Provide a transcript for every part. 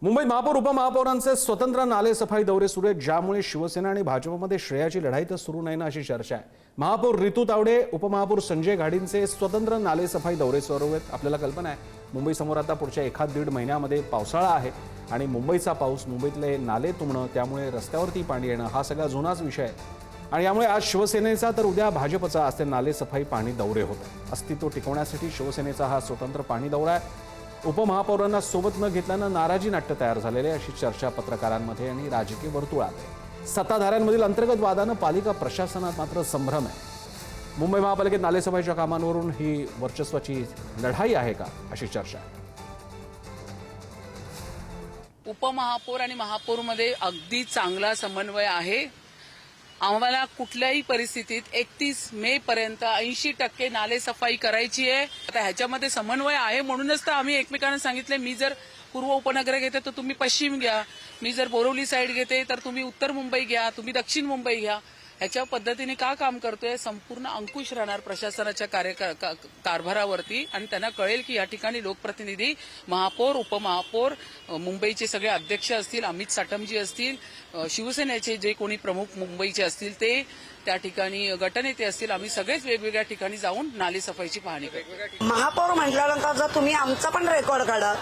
मुंबईत महापौर उपमहापौरांचे स्वतंत्र नाले सफाई दौरे सुरू आहेत, ज्यामुळे शिवसेना आणि भाजपमध्ये श्रेयाची लढाई तर सुरू नाही ना अशी चर्चा आहे। महापौर रितू तावडे, उपमहापौर संजय घाडींचे स्वतंत्र नाले सफाई दौरे सुरू आहेत। आपल्याला कल्पना आहे मुंबई समोर आता पुढच्या 1-1.5 महिन्यामध्ये पावसाळा आहे आणि मुंबईचा पाऊस, मुंबईतले नाले तुंबणं, त्यामुळे रस्त्यावरती पाणी येणं हा सगळा जुनाच विषय आहे आणि यामुळे आज शिवसेनेचा तर उद्या भाजपचा असते नाले सफाई पाणी दौरे होत आहेत। अस्तित्व टिकवण्यासाठी शिवसेनेचा हा स्वतंत्र पाणी दौरा आहे। उपमहापौरांना सोबत न घेतल्यानं नाराजी नाट्य तयार झालेले अशी चर्चा पत्रकारांमध्ये आणि राजकीय वर्तुळात। सत्ताधाऱ्यांमधील अंतर्गत वादानं पालिका प्रशासनात मात्र संभ्रम आहे। मुंबई महापालिकेत नालेसफाईच्या कामांवरून ही वर्चस्वाची लढाई आहे का अशी चर्चा आहे। उपमहापौर आणि महापौरमध्ये अगदी चांगला समन्वय आहे। आम्हाला कुठल्याही परिस्थितीत 31 मे पर्यंत 80% नाले सफाई करायची आहे। आता ह्याच्यामध्ये समन्वय आहे म्हणूनच तर आम्ही एकमेकांना सांगितले, मी जर पूर्व उपनगर घेते तर तुम्ही पश्चिम घ्या, मी जर बोरिवली साईड घेते तर तुम्ही उत्तर मुंबई घ्या, तुम्ही दक्षिण मुंबई घ्या। ह्याच्या पद्धतीने का काम करतोय, संपूर्ण अंकुश राहणार प्रशासनाच्या कारभारावरती आणि त्यांना कळेल की या ठिकाणी लोकप्रतिनिधी, महापौर, उपमहापौर, मुंबईचे सगळे अध्यक्ष असतील, अमित साटमजी असतील, शिवसेनेचे जे कोणी प्रमुख मुंबईचे असतील ते, त्या ठिकाणी गटनेते असतील, आम्ही सगळेच वेगवेगळ्या ठिकाणी जाऊन नाले सफाईची पाहणी करतो। महापौर म्हटल्यानंतर जर तुम्ही आमचा पण रेकॉर्ड काढा,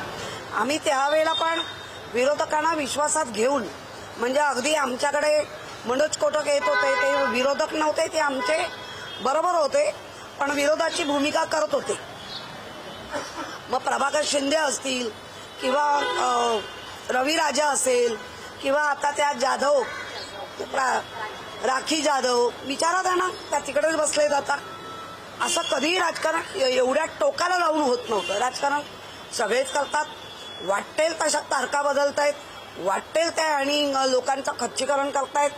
आम्ही त्यावेळेला पण विरोधकांना विश्वासात घेऊन, म्हणजे अगदी आमच्याकडे मनोज कोटक येत होते, ते विरोधक नव्हते, ते आमचे बरोबर होते पण विरोधाची भूमिका करत होते। मग प्रभाकर शिंदे असतील किंवा रवी राजा असेल किंवा आता त्या जाधव, राखी जाधव, विचारा त्यांना, त्या तिकडेच बसले जातात। असं कधीही राजकारण एवढ्या टोकाला लावून होत नव्हतं। राजकारण सगळेच करतात, वाटेल तशा तारखा बदलतायत, वाटेल त्या आणि लोकांचं खच्चीकरण करतायत।